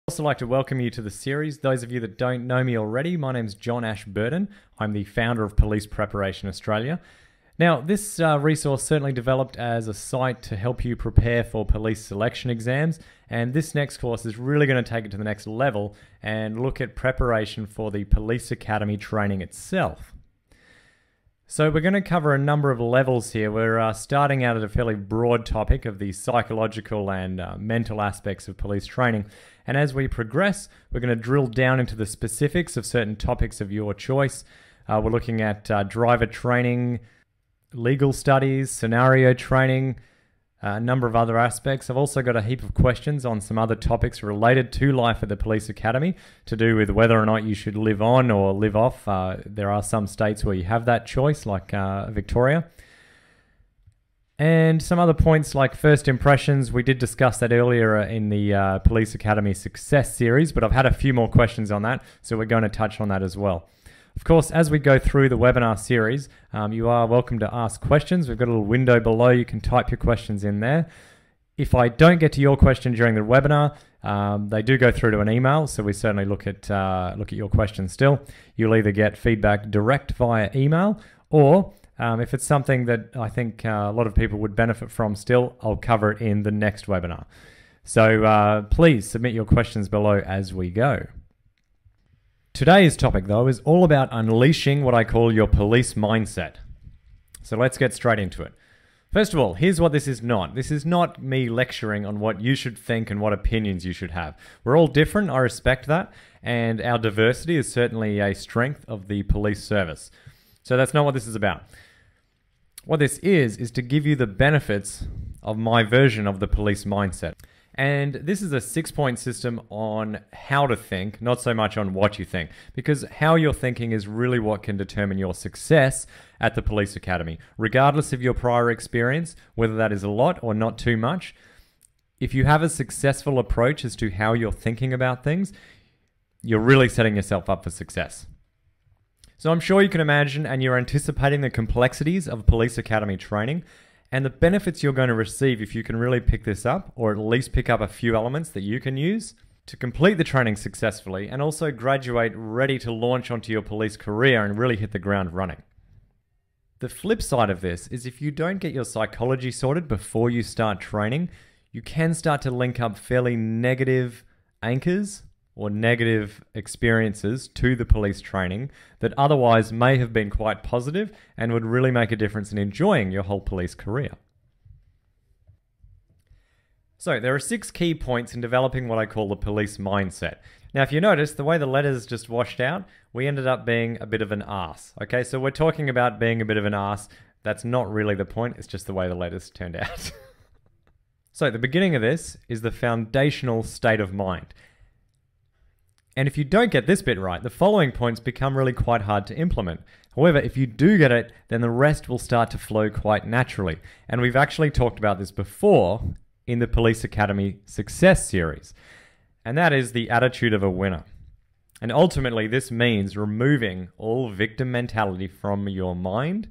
I'd also like to welcome you to the series. Those of you that don't know me already, my name's John Ashburton. I'm the founder of Police Preparation Australia. Now, this resource certainly developed as a site to help you prepare for police selection exams, and this next course is really going to take it to the next level and look at preparation for the Police Academy training itself. So we're going to cover a number of levels here. We're starting out at a fairly broad topic of the psychological and mental aspects of police training. And as we progress, we're going to drill down into the specifics of certain topics of your choice. We're looking at driver training, legal studies, scenario training, a number of other aspects. I've also got a heap of questions on some other topics related to life at the Police Academy to do with whether or not you should live on or live off. There are some states where you have that choice, like Victoria. And some other points like first impressions. We did discuss that earlier in the Police Academy Success series, but I've had a few more questions on that, so we're going to touch on that as well. Of course, as we go through the webinar series, you are welcome to ask questions. We've got a little window below. You can type your questions in there. If I don't get to your question during the webinar, they do go through to an email, so we certainly look at your questions still. You'll either get feedback direct via email, or if it's something that I think a lot of people would benefit from still, I'll cover it in the next webinar. So please submit your questions below as we go. Today's topic, though, is all about unleashing what I call your police mindset. So let's get straight into it. First of all, here's what this is not. This is not me lecturing on what you should think and what opinions you should have. We're all different, I respect that, and our diversity is certainly a strength of the police service. So that's not what this is about. What this is to give you the benefits of my version of the police mindset. And this is a 6-point system on how to think, not so much on what you think, because how you're thinking is really what can determine your success at the Police Academy. Regardless of your prior experience, whether that is a lot or not too much, if you have a successful approach as to how you're thinking about things, you're really setting yourself up for success. So I'm sure you can imagine and you're anticipating the complexities of Police Academy training and the benefits you're going to receive if you can really pick this up, or at least pick up a few elements that you can use to complete the training successfully and also graduate ready to launch onto your police career and really hit the ground running. The flip side of this is if you don't get your psychology sorted before you start training, you can start to link up fairly negative anchors or negative experiences to the police training that otherwise may have been quite positive and would really make a difference in enjoying your whole police career. So there are 6 key points in developing what I call the police mindset. Now, if you notice, the way the letters just washed out, we ended up being a bit of an arse. Okay, so we're talking about being a bit of an arse. That's not really the point, it's just the way the letters turned out. So the beginning of this is the foundational state of mind. And if you don't get this bit right, the following points become really quite hard to implement. However, if you do get it, then the rest will start to flow quite naturally. And we've actually talked about this before in the Police Academy Success series. And that is the attitude of a winner. And ultimately, this means removing all victim mentality from your mind,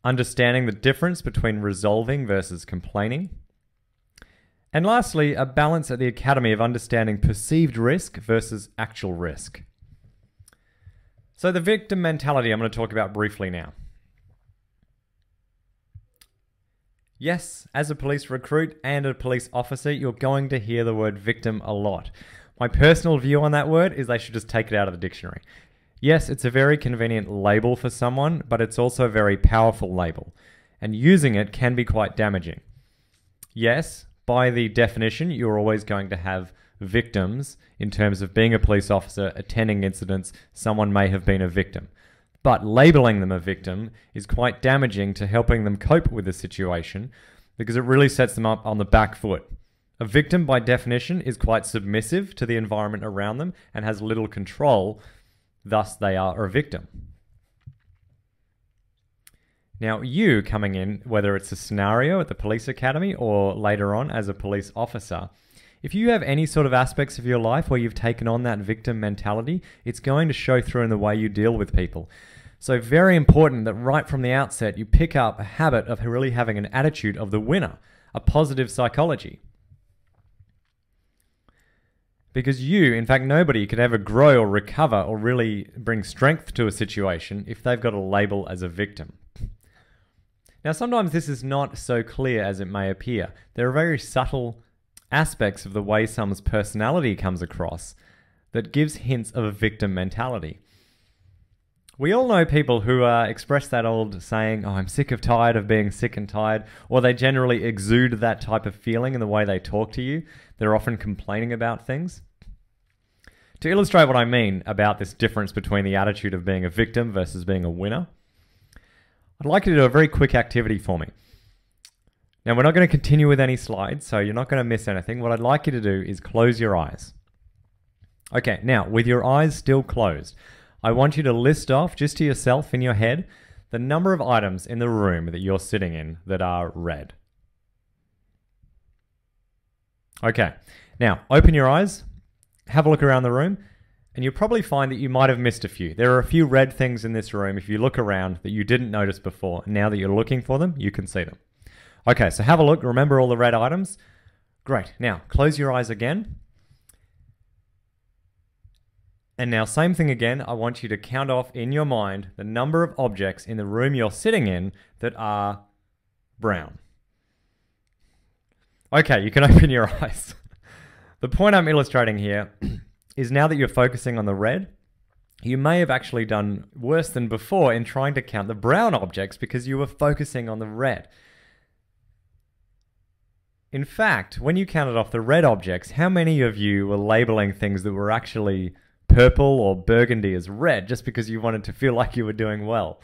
understanding the difference between resolving versus complaining, and lastly, a balance at the Academy of understanding perceived risk versus actual risk. So the victim mentality I'm going to talk about briefly now. Yes, as a police recruit and a police officer, you're going to hear the word victim a lot. My personal view on that word is they should just take it out of the dictionary. Yes, it's a very convenient label for someone, but it's also a very powerful label, and using it can be quite damaging. Yes, by the definition, you're always going to have victims in terms of being a police officer, attending incidents, someone may have been a victim. But labeling them a victim is quite damaging to helping them cope with the situation because it really sets them up on the back foot. A victim, by definition, is quite submissive to the environment around them and has little control, thus they are a victim. Now, you coming in, whether it's a scenario at the Police Academy or later on as a police officer, if you have any sort of aspects of your life where you've taken on that victim mentality, it's going to show through in the way you deal with people. So very important that right from the outset, you pick up a habit of really having an attitude of the winner, a positive psychology. Because you, in fact, nobody could ever grow or recover or really bring strength to a situation if they've got a label as a victim. Now, sometimes this is not so clear as it may appear. There are very subtle aspects of the way someone's personality comes across that gives hints of a victim mentality. We all know people who express that old saying, "Oh, I'm sick of tired of being sick and tired," or they generally exude that type of feeling in the way they talk to you. They're often complaining about things. To illustrate what I mean about this difference between the attitude of being a victim versus being a winner, I'd like you to do a very quick activity for me. Now, we're not going to continue with any slides, so you're not going to miss anything. What I'd like you to do is close your eyes. Okay, now, with your eyes still closed, I want you to list off, just to yourself in your head, the number of items in the room that you're sitting in that are red. Okay, now open your eyes, have a look around the room, and you'll probably find that you might have missed a few. There are a few red things in this room, if you look around, that you didn't notice before. Now that you're looking for them, you can see them. Okay, so have a look, remember all the red items. Great, now close your eyes again. And now, same thing again, I want you to count off in your mind the number of objects in the room you're sitting in that are brown. Okay, you can open your eyes. The point I'm illustrating here is now that you're focusing on the red, you may have actually done worse than before in trying to count the brown objects because you were focusing on the red. In fact, when you counted off the red objects, how many of you were labeling things that were actually purple or burgundy as red just because you wanted to feel like you were doing well?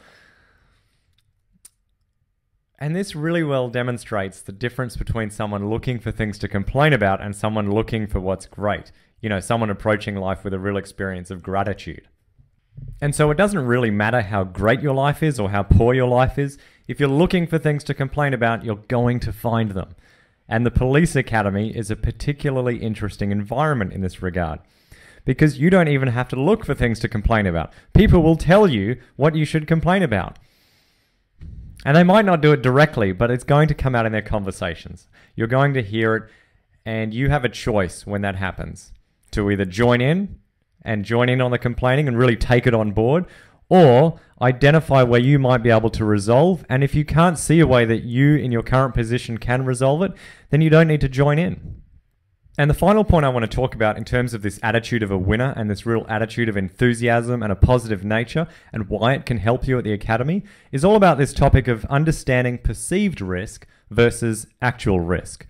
And this really well demonstrates the difference between someone looking for things to complain about and someone looking for what's great. You know, someone approaching life with a real experience of gratitude. And so it doesn't really matter how great your life is or how poor your life is. If you're looking for things to complain about, you're going to find them. And the police academy is a particularly interesting environment in this regard, because you don't even have to look for things to complain about. People will tell you what you should complain about. And they might not do it directly, but it's going to come out in their conversations. You're going to hear it, and you have a choice when that happens to either join in on the complaining and really take it on board, or identify where you might be able to resolve. And if you can't see a way that you in your current position can resolve it, then you don't need to join in. And the final point I want to talk about in terms of this attitude of a winner and this real attitude of enthusiasm and a positive nature and why it can help you at the academy is all about this topic of understanding perceived risk versus actual risk.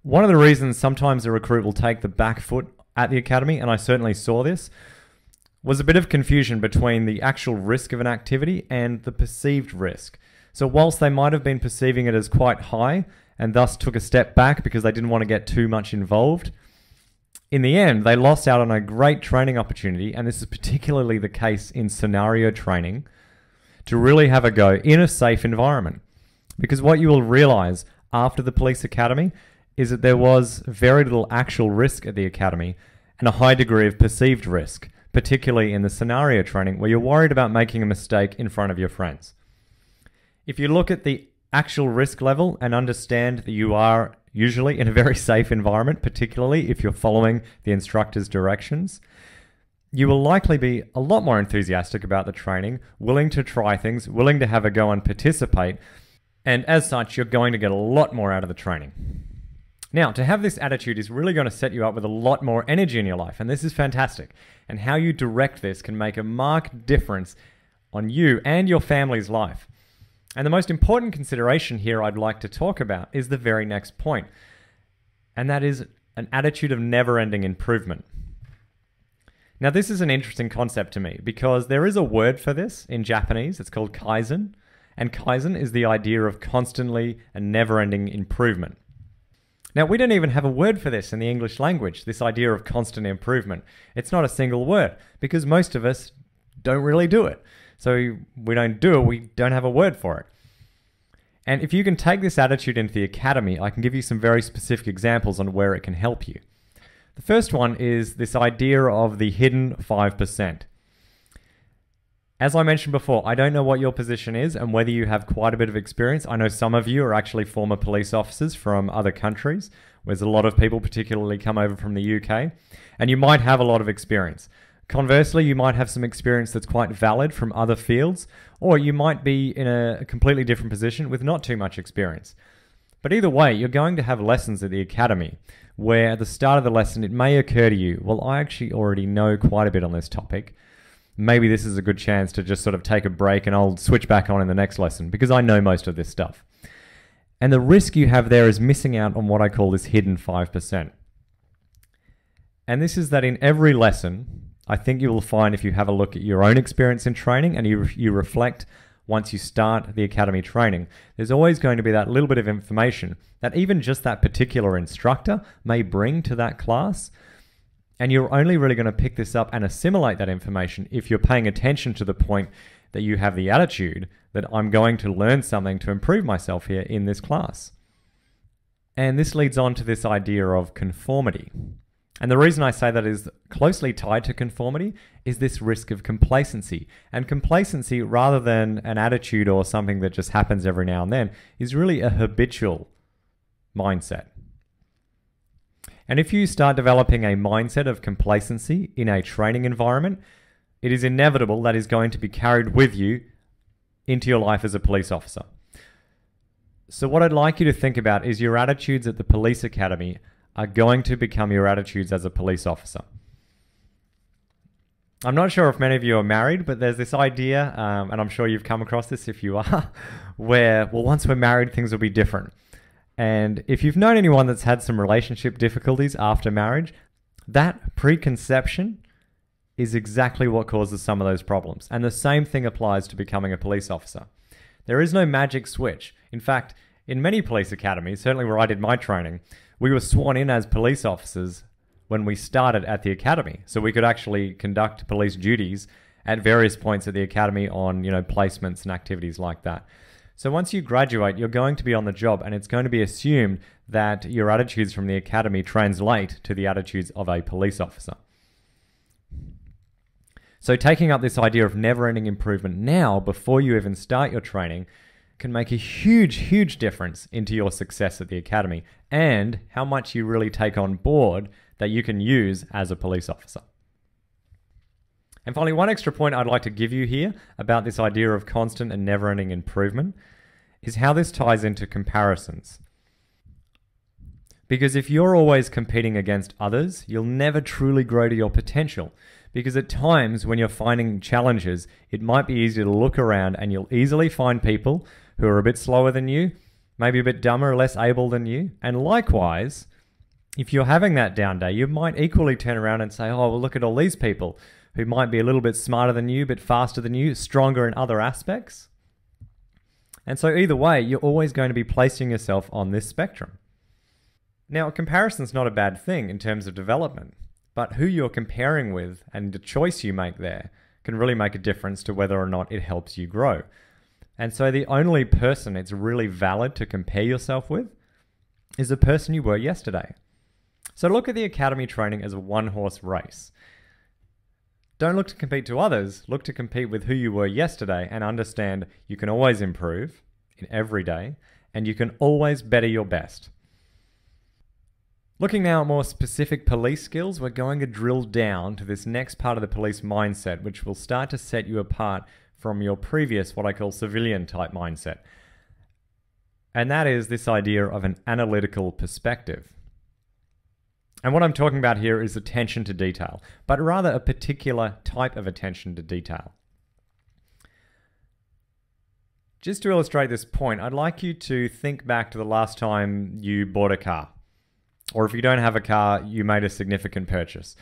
One of the reasons sometimes a recruit will take the back foot at the academy, and I certainly saw this, was a bit of confusion between the actual risk of an activity and the perceived risk. So whilst they might have been perceiving it as quite high and thus took a step back because they didn't want to get too much involved, in the end, they lost out on a great training opportunity, and this is particularly the case in scenario training, to really have a go in a safe environment. Because what you will realize after the police academy is that there was very little actual risk at the academy and a high degree of perceived risk, particularly in the scenario training where you're worried about making a mistake in front of your friends. If you look at the actual risk level and understand that you are usually in a very safe environment, particularly if you're following the instructor's directions, you will likely be a lot more enthusiastic about the training, willing to try things, willing to have a go and participate, and as such, you're going to get a lot more out of the training. Now, to have this attitude is really going to set you up with a lot more energy in your life, and this is fantastic. And how you direct this can make a marked difference on you and your family's life. And the most important consideration here I'd like to talk about is the very next point, and that is an attitude of never-ending improvement. Now, this is an interesting concept to me because there is a word for this in Japanese. It's called Kaizen, and Kaizen is the idea of constantly and never-ending improvement. Now, we don't even have a word for this in the English language, this idea of constant improvement. It's not a single word because most of us don't really do it. So we don't do it, we don't have a word for it. And if you can take this attitude into the academy, I can give you some very specific examples on where it can help you. The first one is this idea of the hidden 5%. As I mentioned before, I don't know what your position is and whether you have quite a bit of experience. I know some of you are actually former police officers from other countries whereas a lot of people particularly come over from the UK, and you might have a lot of experience. Conversely, you might have some experience that's quite valid from other fields, or you might be in a completely different position with not too much experience. But either way, you're going to have lessons at the academy where at the start of the lesson it may occur to you, well, I actually already know quite a bit on this topic. Maybe this is a good chance to just sort of take a break and I'll switch back on in the next lesson because I know most of this stuff. And the risk you have there is missing out on what I call this hidden 5%. And this is that in every lesson, I think you will find if you have a look at your own experience in training and you reflect once you start the academy training, there's always going to be that little bit of information that even just that particular instructor may bring to that class. And you're only really going to pick this up and assimilate that information if you're paying attention to the point that you have the attitude that I'm going to learn something to improve myself here in this class. And this leads on to this idea of conformity. And the reason I say that is closely tied to conformity is this risk of complacency. And complacency, rather than an attitude or something that just happens every now and then, is really a habitual mindset. And if you start developing a mindset of complacency in a training environment, it is inevitable that is going to be carried with you into your life as a police officer. So what I'd like you to think about is your attitudes at the police academy are going to become your attitudes as a police officer. I'm not sure if many of you are married, but there's this idea, and I'm sure you've come across this if you are, where, well, once we're married, things will be different. And if you've known anyone that's had some relationship difficulties after marriage, that preconception is exactly what causes some of those problems. And the same thing applies to becoming a police officer. There is no magic switch. In fact, in many police academies, certainly where I did my training, we were sworn in as police officers when we started at the academy. So we could actually conduct police duties at various points at the academy on, placements and activities like that. So once you graduate, you're going to be on the job, and it's going to be assumed that your attitudes from the academy translate to the attitudes of a police officer. So taking up this idea of never-ending improvement now, before you even start your training, can make a huge, huge difference into your success at the academy and how much you really take on board that you can use as a police officer. And finally, one extra point I'd like to give you here about this idea of constant and never-ending improvement is how this ties into comparisons. Because if you're always competing against others, you'll never truly grow to your potential. Because at times when you're finding challenges, it might be easy to look around and you'll easily find people who are a bit slower than you, maybe a bit dumber or less able than you. And likewise, if you're having that down day, you might equally turn around and say, oh, well, look at all these people who might be a little bit smarter than you, but faster than you, stronger in other aspects. And so either way, you're always going to be placing yourself on this spectrum. Now, comparison's not a bad thing in terms of development, but who you're comparing with and the choice you make there can really make a difference to whether or not it helps you grow. And so the only person it's really valid to compare yourself with is the person you were yesterday. So look at the academy training as a one-horse race. Don't look to compete to others, look to compete with who you were yesterday and understand you can always improve in every day and you can always better your best. Looking now at more specific police skills, we're going to drill down to this next part of the police mindset, which will start to set you apart from your previous, what I call civilian type mindset. And that is this idea of an analytical perspective. And what I'm talking about here is attention to detail, but rather a particular type of attention to detail. Just to illustrate this point, I'd like you to think back to the last time you bought a car. Or if you don't have a car, you made a significant purchase.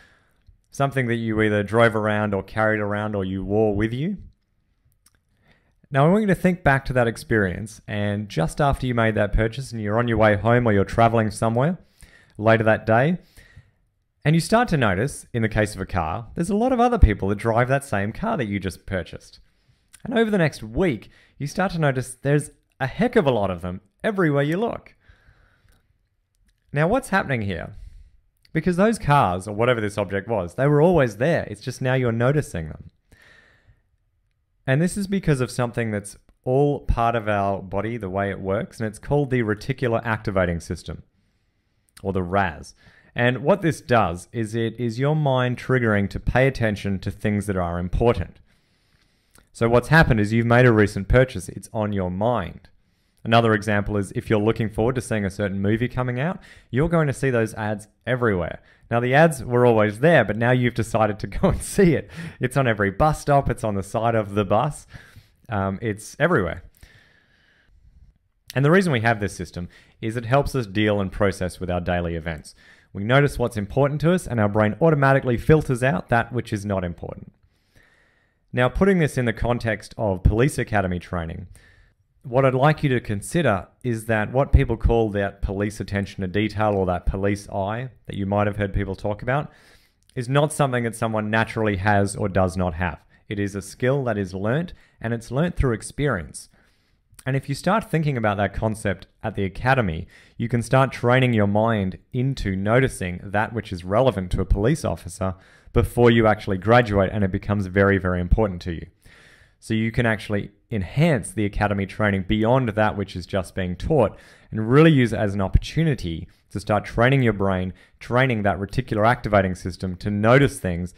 Something that you either drove around or carried around or you wore with you. Now I want you to think back to that experience, and just after you made that purchase and you're on your way home or you're traveling somewhere later that day, and you start to notice, in the case of a car, there's a lot of other people that drive that same car that you just purchased. And over the next week, you start to notice there's a heck of a lot of them everywhere you look. Now what's happening here? Because those cars, or whatever this object was, they were always there. It's just now you're noticing them. And this is because of something that's all part of our body, the way it works, and it's called the reticular activating system. or the RAS. And what this does is it is your mind triggering to pay attention to things that are important. So what's happened is you've made a recent purchase, it's on your mind. Another example is if you're looking forward to seeing a certain movie coming out, you're going to see those ads everywhere. Now the ads were always there, but now you've decided to go and see it. It's on every bus stop, it's on the side of the bus, it's everywhere. And the reason we have this system is it helps us deal and process with our daily events. We notice what's important to us and our brain automatically filters out that which is not important. Now, putting this in the context of police academy training, what I'd like you to consider is that what people call that police attention to detail or that police eye that you might have heard people talk about is not something that someone naturally has or does not have. It is a skill that is learnt, and it's learnt through experience. And if you start thinking about that concept at the academy, you can start training your mind into noticing that which is relevant to a police officer before you actually graduate, and it becomes very, very important to you. So you can actually enhance the academy training beyond that which is just being taught and really use it as an opportunity to start training your brain, training that reticular activating system to notice things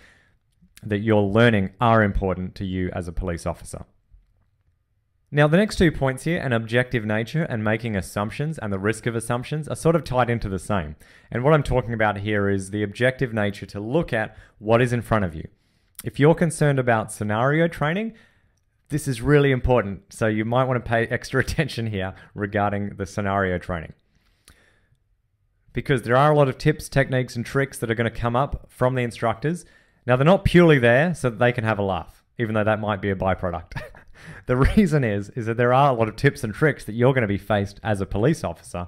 that you're learning are important to you as a police officer. Now, the next 2 points here, an objective nature and making assumptions and the risk of assumptions, are sort of tied into the same. And what I'm talking about here is the objective nature to look at what is in front of you. If you're concerned about scenario training, this is really important. So you might want to pay extra attention here regarding the scenario training. Because there are a lot of tips, techniques, and tricks that are going to come up from the instructors. Now, they're not purely there so that they can have a laugh, even though that might be a byproduct. The reason is that there are a lot of tips and tricks that you're going to be faced as a police officer,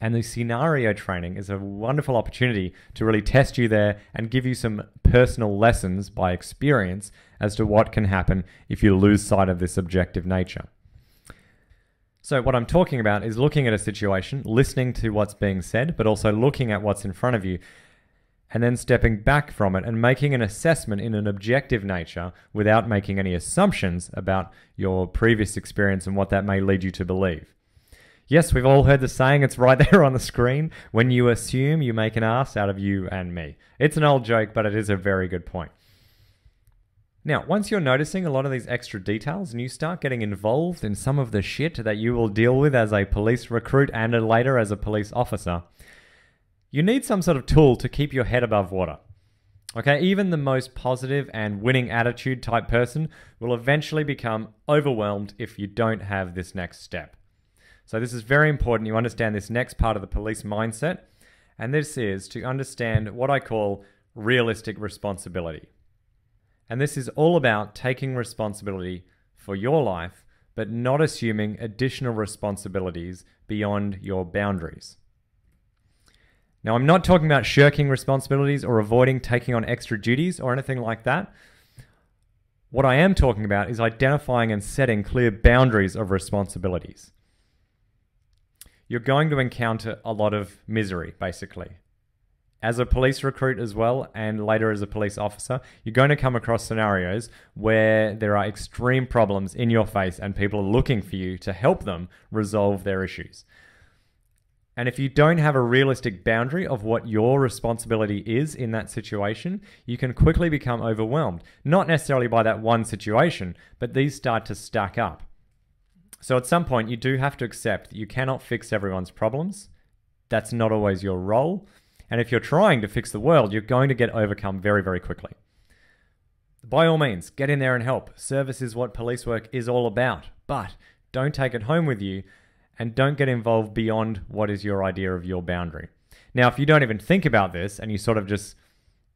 and the scenario training is a wonderful opportunity to really test you there and give you some personal lessons by experience as to what can happen if you lose sight of this objective nature. So what I'm talking about is looking at a situation, listening to what's being said, but also looking at what's in front of you, and then stepping back from it and making an assessment in an objective nature without making any assumptions about your previous experience and what that may lead you to believe. Yes, we've all heard the saying, it's right there on the screen, when you assume, you make an ass out of you and me. It's an old joke, but it is a very good point. Now, once you're noticing a lot of these extra details and you start getting involved in some of the shit that you will deal with as a police recruit and later as a police officer, you need some sort of tool to keep your head above water. Okay, even the most positive and winning attitude type person will eventually become overwhelmed if you don't have this next step. So this is very important you understand this next part of the police mindset, and this is to understand what I call realistic responsibility. And this is all about taking responsibility for your life, but not assuming additional responsibilities beyond your boundaries. Now, I'm not talking about shirking responsibilities or avoiding taking on extra duties or anything like that. What I am talking about is identifying and setting clear boundaries of responsibilities. You're going to encounter a lot of misery, basically. As a police recruit as well, and later as a police officer, you're going to come across scenarios where there are extreme problems in your face and people are looking for you to help them resolve their issues. And if you don't have a realistic boundary of what your responsibility is in that situation, you can quickly become overwhelmed. Not necessarily by that one situation, but these start to stack up. So at some point, you do have to accept that you cannot fix everyone's problems. That's not always your role. And if you're trying to fix the world, you're going to get overcome very, very quickly. By all means, get in there and help. Service is what police work is all about. But don't take it home with you. And don't get involved beyond what is your idea of your boundary. Now, if you don't even think about this and you sort of just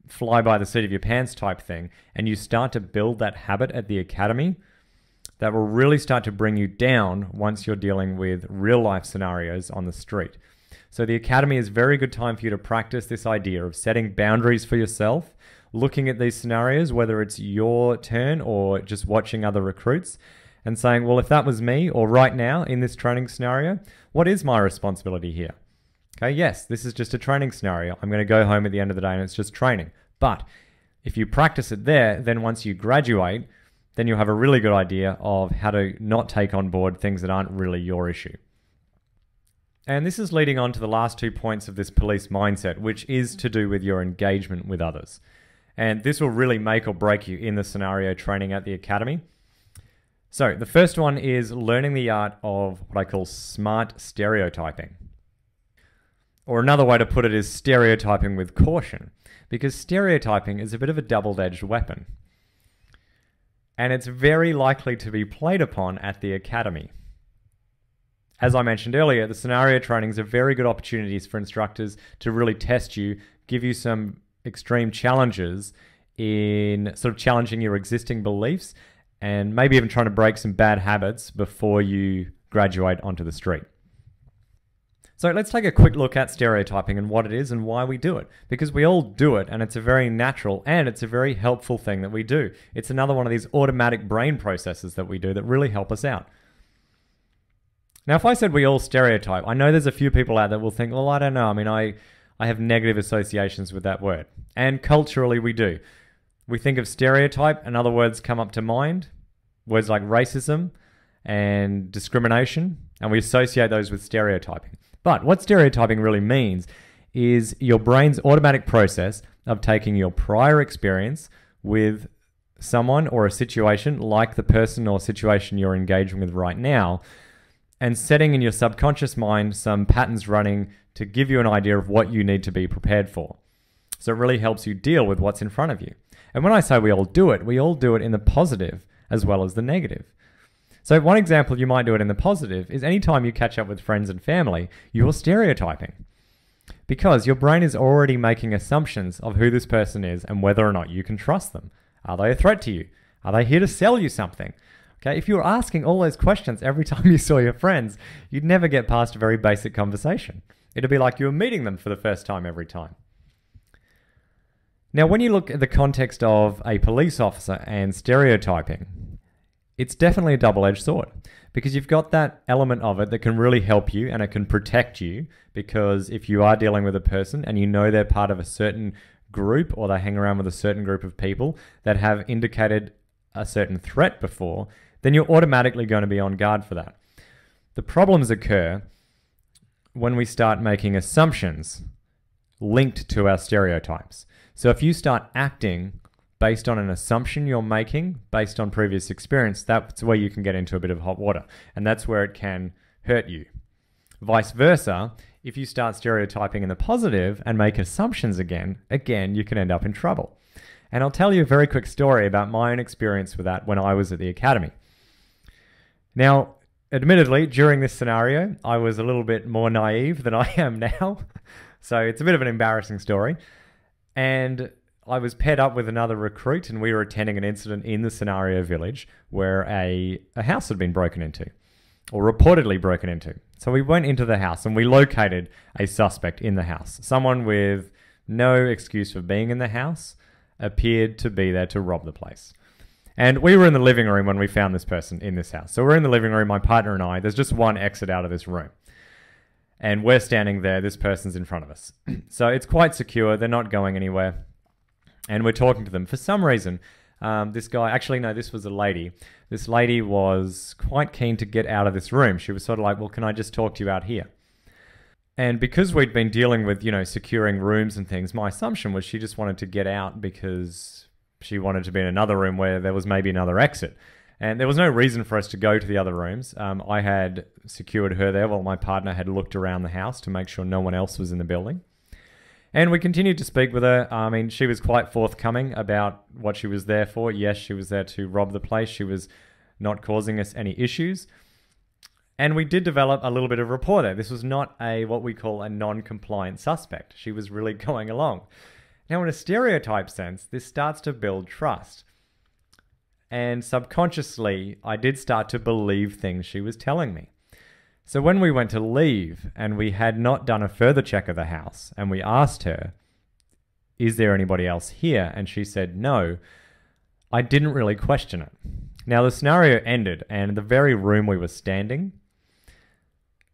fly by the seat of your pants type thing, and you start to build that habit at the academy, that will really start to bring you down once you're dealing with real life scenarios on the street. So the academy is a very good time for you to practice this idea of setting boundaries for yourself, looking at these scenarios, whether it's your turn or just watching other recruits, and saying, well, if that was me, or right now in this training scenario, what is my responsibility here? Okay, yes, this is just a training scenario. I'm going to go home at the end of the day and it's just training. But if you practice it there, then once you graduate, then you'll have a really good idea of how to not take on board things that aren't really your issue. And this is leading on to the last 2 points of this police mindset, which is to do with your engagement with others. And this will really make or break you in the scenario training at the academy. So the first one is learning the art of what I call smart stereotyping. Or another way to put it is stereotyping with caution, because stereotyping is a bit of a double-edged weapon. And it's very likely to be played upon at the academy. As I mentioned earlier, the scenario trainings are very good opportunities for instructors to really test you, give you some extreme challenges in sort of challenging your existing beliefs and maybe even trying to break some bad habits before you graduate onto the street. So let's take a quick look at stereotyping and what it is and why we do it. Because we all do it, and it's a very natural and it's a very helpful thing that we do. It's another one of these automatic brain processes that we do that really help us out. Now, if I said we all stereotype, I know there's a few people out there that will think, well, I don't know. I mean, I have negative associations with that word. And culturally, we do. We think of stereotype and other words come up to mind. Words like racism and discrimination, and we associate those with stereotyping. But what stereotyping really means is your brain's automatic process of taking your prior experience with someone or a situation like the person or situation you're engaging with right now and setting in your subconscious mind some patterns running to give you an idea of what you need to be prepared for. So it really helps you deal with what's in front of you. And when I say we all do it in the positive as well as the negative. So one example you might do it in the positive is anytime you catch up with friends and family, you're stereotyping. Because your brain is already making assumptions of who this person is and whether or not you can trust them. Are they a threat to you? Are they here to sell you something? Okay, if you were asking all those questions every time you saw your friends, you'd never get past a very basic conversation. It'd be like you were meeting them for the first time every time. Now, when you look at the context of a police officer and stereotyping, it's definitely a double-edged sword because you've got that element of it that can really help you and it can protect you because if you are dealing with a person and you know they're part of a certain group or they hang around with a certain group of people that have indicated a certain threat before, then you're automatically going to be on guard for that. The problems occur when we start making assumptions linked to our stereotypes. So if you start acting based on an assumption you're making, based on previous experience, that's where you can get into a bit of hot water. And that's where it can hurt you. Vice versa, if you start stereotyping in the positive and make assumptions again, you can end up in trouble. And I'll tell you a very quick story about my own experience with that when I was at the academy. Now, admittedly, during this scenario, I was a little bit more naive than I am now. So it's a bit of an embarrassing story. And I was paired up with another recruit and we were attending an incident in the scenario village where a house had been broken into or reportedly broken into. So we went into the house and we located a suspect in the house. Someone with no excuse for being in the house appeared to be there to rob the place. And we were in the living room when we found this person in this house. So we're in the living room, my partner and I, there's just one exit out of this room. And we're standing there, this person's in front of us. So it's quite secure, they're not going anywhere. And we're talking to them. For some reason, this guy, actually no, this was a lady. This lady was quite keen to get out of this room. She was sort of like, well, can I just talk to you out here? And because we'd been dealing with, securing rooms and things, my assumption was she just wanted to get out because she wanted to be in another room where there was maybe another exit. And there was no reason for us to go to the other rooms. I had secured her there while my partner had looked around the house to make sure no one else was in the building. And we continued to speak with her. I mean, she was quite forthcoming about what she was there for. Yes, she was there to rob the place. She was not causing us any issues. And we did develop a little bit of rapport there. This was not what we call a non-compliant suspect. She was really going along. Now, in a stereotype sense, this starts to build trust. And subconsciously, I did start to believe things she was telling me. So when we went to leave and we had not done a further check of the house and we asked her, is there anybody else here? And she said no, I didn't really question it. Now the scenario ended and the very room we were standing,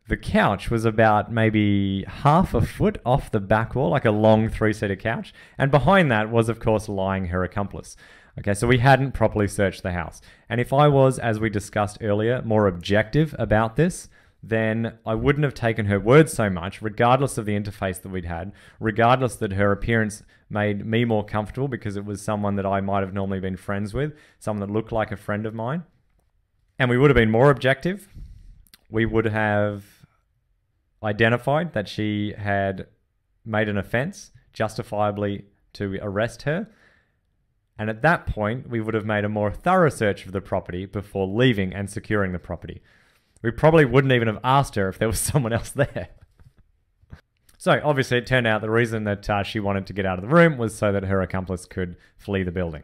the couch was about maybe half a foot off the back wall, like a long 3-seater couch. And behind that was, of course, lying her accomplice. Okay, so we hadn't properly searched the house. And if I was, as we discussed earlier, more objective about this, then I wouldn't have taken her word so much, regardless of the interface that we'd had, regardless that her appearance made me more comfortable because it was someone that I might have normally been friends with, someone that looked like a friend of mine. And we would have been more objective. We would have identified that she had made an offense justifiably to arrest her. And at that point, we would have made a more thorough search of the property before leaving and securing the property. We probably wouldn't even have asked her if there was someone else there. So obviously it turned out the reason that she wanted to get out of the room was so that her accomplice could flee the building.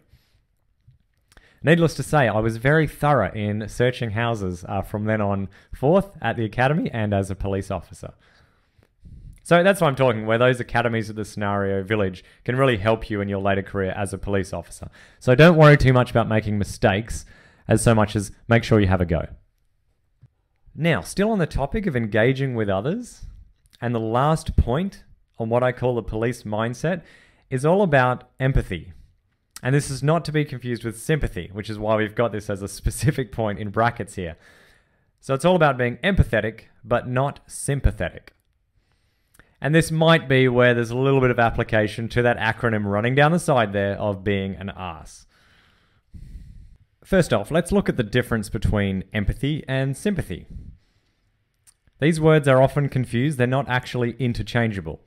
Needless to say, I was very thorough in searching houses from then on forth at the academy and as a police officer. So that's what I'm talking, where those academies of the scenario village can really help you in your later career as a police officer. So don't worry too much about making mistakes as so much as make sure you have a go. Now, still on the topic of engaging with others, and the last point on what I call the police mindset is all about empathy. And this is not to be confused with sympathy, which is why we've got this as a specific point in brackets here. So it's all about being empathetic, but not sympathetic. And this might be where there's a little bit of application to that acronym running down the side there of being an arse. First off, let's look at the difference between empathy and sympathy. These words are often confused. They're not actually interchangeable.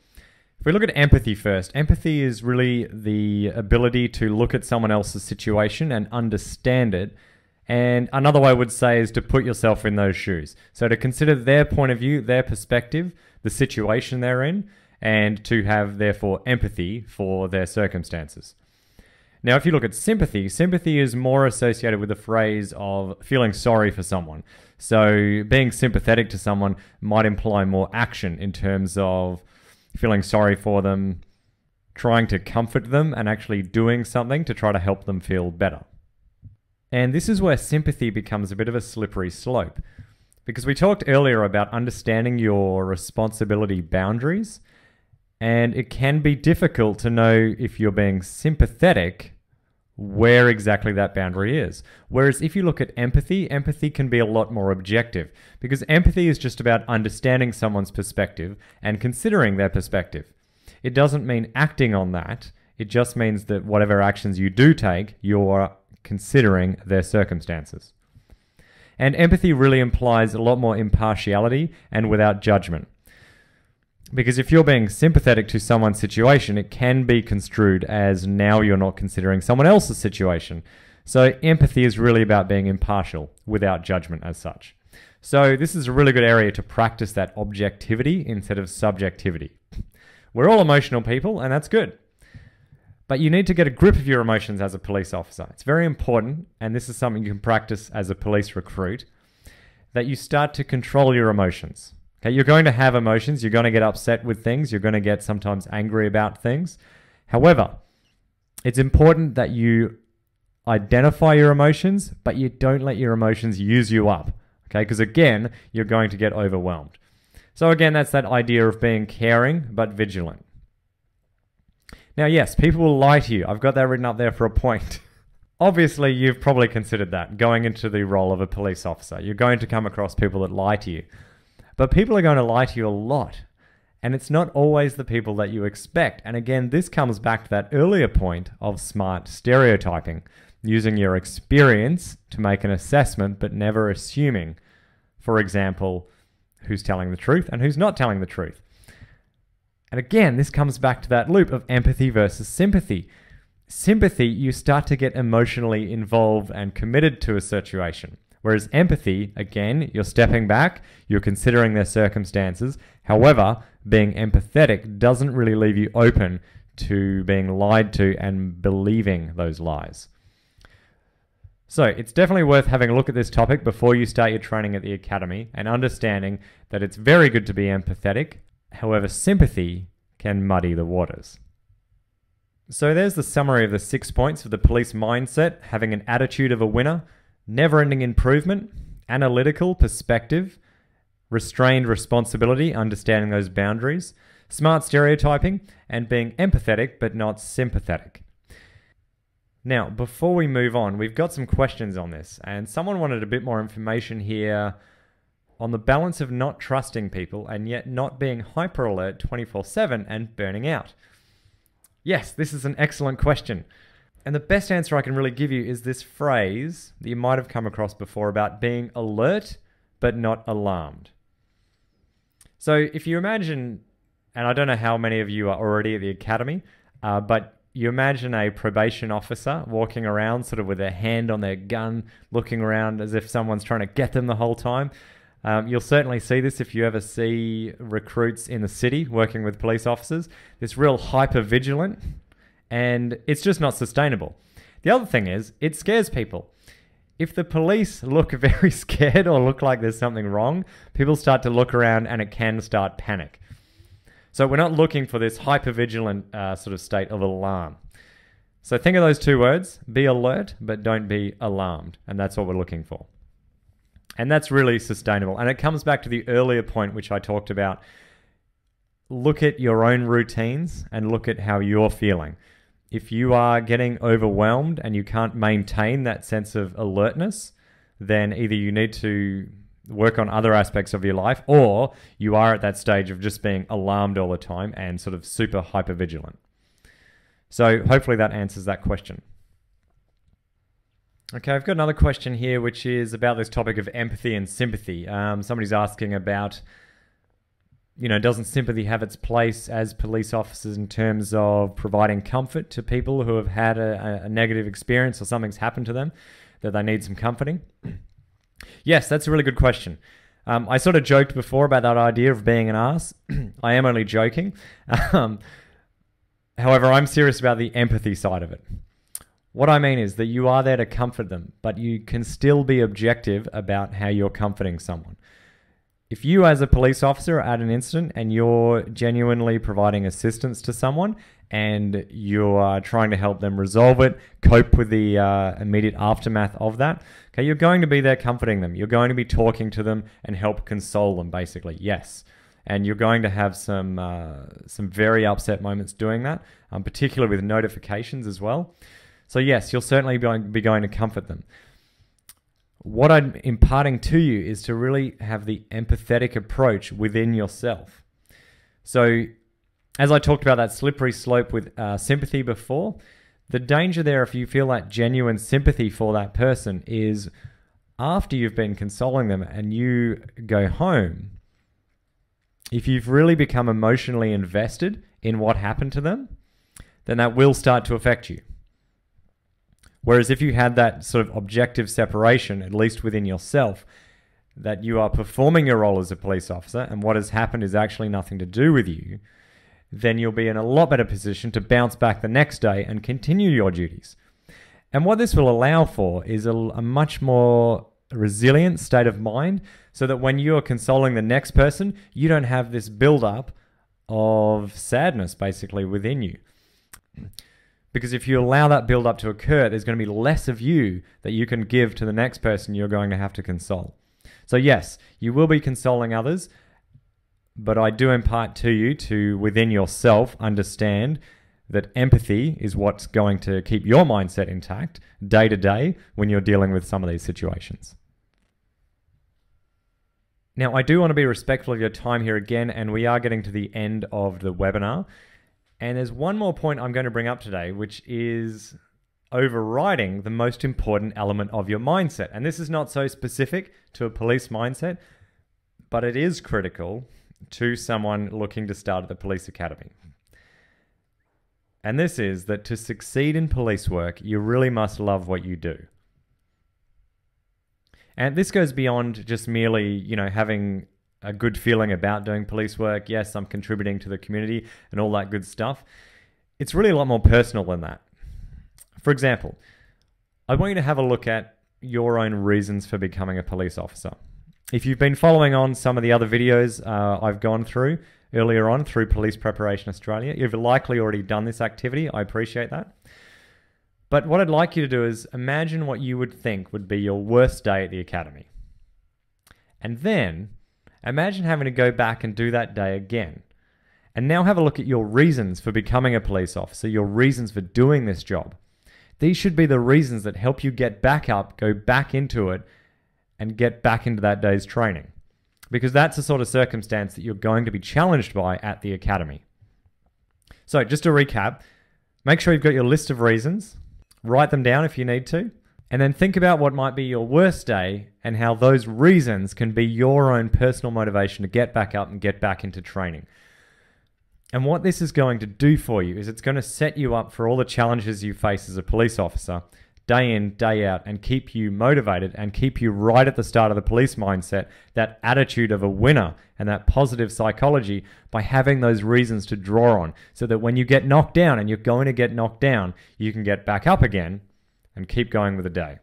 If we look at empathy first, empathy is really the ability to look at someone else's situation and understand it. And another way I would say is to put yourself in those shoes. So to consider their point of view, their perspective, the situation they're in, and to have, therefore, empathy for their circumstances. Now, if you look at sympathy, sympathy is more associated with the phrase of feeling sorry for someone. So being sympathetic to someone might imply more action in terms of feeling sorry for them, trying to comfort them, and actually doing something to try to help them feel better. And this is where sympathy becomes a bit of a slippery slope. Because we talked earlier about understanding your responsibility boundaries, and it can be difficult to know if you're being sympathetic where exactly that boundary is. Whereas if you look at empathy, empathy can be a lot more objective, because empathy is just about understanding someone's perspective and considering their perspective. It doesn't mean acting on that. It just means that whatever actions you do take, you're considering their circumstances. And empathy really implies a lot more impartiality and without judgment. Because if you're being sympathetic to someone's situation, it can be construed as now you're not considering someone else's situation. So empathy is really about being impartial without judgment as such. So this is a really good area to practice that objectivity instead of subjectivity. We're all emotional people, and that's good. But you need to get a grip of your emotions as a police officer. It's very important, and this is something you can practice as a police recruit, that you start to control your emotions. Okay, you're going to have emotions, you're going to get upset with things, you're going to get sometimes angry about things. However, it's important that you identify your emotions, but you don't let your emotions use you up. Okay, because again, you're going to get overwhelmed. So again, that's that idea of being caring, but vigilant. Now, yes, people will lie to you. I've got that written up there for a point. Obviously, you've probably considered that going into the role of a police officer. You're going to come across people that lie to you. But people are going to lie to you a lot. And it's not always the people that you expect. And again, this comes back to that earlier point of smart stereotyping, using your experience to make an assessment, but never assuming, for example, who's telling the truth and who's not telling the truth. And again, this comes back to that loop of empathy versus sympathy. Sympathy, you start to get emotionally involved and committed to a situation. Whereas empathy, again, you're stepping back, you're considering their circumstances. However, being empathetic doesn't really leave you open to being lied to and believing those lies. So it's definitely worth having a look at this topic before you start your training at the academy and understanding that it's very good to be empathetic. However, sympathy can muddy the waters. So there's the summary of the 6 points of the police mindset: having an attitude of a winner, never-ending improvement, analytical perspective, restrained responsibility, understanding those boundaries, smart stereotyping, and being empathetic but not sympathetic. Now, before we move on, we've got some questions on this, and someone wanted a bit more information here on the balance of not trusting people and yet not being hyper alert 24/7 and burning out? Yes, this is an excellent question. And the best answer I can really give you is this phrase that you might have come across before about being alert but not alarmed. So if you imagine, and I don't know how many of you are already at the academy, but you imagine a probation officer walking around sort of with their hand on their gun, looking around as if someone's trying to get them the whole time. You'll certainly see this if you ever see recruits in the city working with police officers. This real hyper-vigilant, and it's just not sustainable. The other thing is, it scares people. If the police look very scared or look like there's something wrong, people start to look around and it can start panic. So we're not looking for this hyper-vigilant sort of state of alarm. So think of those two words, be alert, but don't be alarmed. And that's what we're looking for. And that's really sustainable. And it comes back to the earlier point, which I talked about. Look at your own routines and look at how you're feeling. If you are getting overwhelmed and you can't maintain that sense of alertness, then either you need to work on other aspects of your life, or you are at that stage of just being alarmed all the time and sort of super hyper vigilant. So hopefully that answers that question. Okay, I've got another question here, which is about this topic of empathy and sympathy. Somebody's asking about, doesn't sympathy have its place as police officers in terms of providing comfort to people who have had a negative experience or something's happened to them that they need some comforting? Yes, that's a really good question. I sort of joked before about that idea of being an ass. I am only joking. However, I'm serious about the empathy side of it. What I mean is that you are there to comfort them, but you can still be objective about how you're comforting someone. If you as a police officer are at an incident and you're genuinely providing assistance to someone and you are trying to help them resolve it, cope with the immediate aftermath of that, okay, you're going to be there comforting them. You're going to be talking to them and help console them, basically, yes. And you're going to have some very upset moments doing that, particularly with notifications as well. So yes, you'll certainly be going to comfort them. What I'm imparting to you is to really have the empathetic approach within yourself. So as I talked about that slippery slope with sympathy before, the danger there, if you feel that genuine sympathy for that person, is after you've been consoling them and you go home, if you've really become emotionally invested in what happened to them, then that will start to affect you. Whereas if you had that sort of objective separation, at least within yourself, that you are performing your role as a police officer and what has happened is actually nothing to do with you, then you'll be in a lot better position to bounce back the next day and continue your duties. And what this will allow for is a much more resilient state of mind, so that when you're consoling the next person, you don't have this build-up of sadness basically within you. Because if you allow that build-up to occur, there's going to be less of you that you can give to the next person you're going to have to console. So yes, you will be consoling others, but I do impart to you to, within yourself, understand that empathy is what's going to keep your mindset intact day to day when you're dealing with some of these situations. Now, I do want to be respectful of your time here again, and we are getting to the end of the webinar. And there's one more point I'm going to bring up today, which is overriding the most important element of your mindset. And this is not so specific to a police mindset, but it is critical to someone looking to start at the police academy. And this is that to succeed in police work, you really must love what you do. And this goes beyond just merely, having a good feeling about doing police work. Yes, I'm contributing to the community and all that good stuff. It's really a lot more personal than that. For example, I want you to have a look at your own reasons for becoming a police officer. If you've been following on some of the other videos I've gone through earlier on through Police Preparation Australia, you've likely already done this activity. I appreciate that. But what I'd like you to do is imagine what you would think would be your worst day at the academy. And then imagine having to go back and do that day again. And now have a look at your reasons for becoming a police officer, your reasons for doing this job. These should be the reasons that help you get back up, go back into it, and get back into that day's training. because that's the sort of circumstance that you're going to be challenged by at the academy. So just to recap, make sure you've got your list of reasons, write them down if you need to, and then think about what might be your worst day and how those reasons can be your own personal motivation to get back up and get back into training. And what this is going to do for you is it's going to set you up for all the challenges you face as a police officer, day in, day out, and keep you motivated and keep you right at the start of the police mindset, that attitude of a winner and that positive psychology, by having those reasons to draw on, so that when you get knocked down, and you're going to get knocked down, you can get back up again and keep going with the day.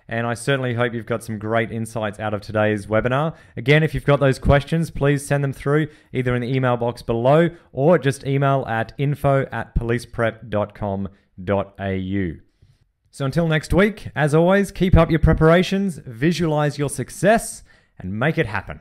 And I certainly hope you've got some great insights out of today's webinar. Again, if you've got those questions, please send them through either in the email box below or just email at info@policeprep.com.au. So until next week, as always, keep up your preparations, visualize your success, and make it happen.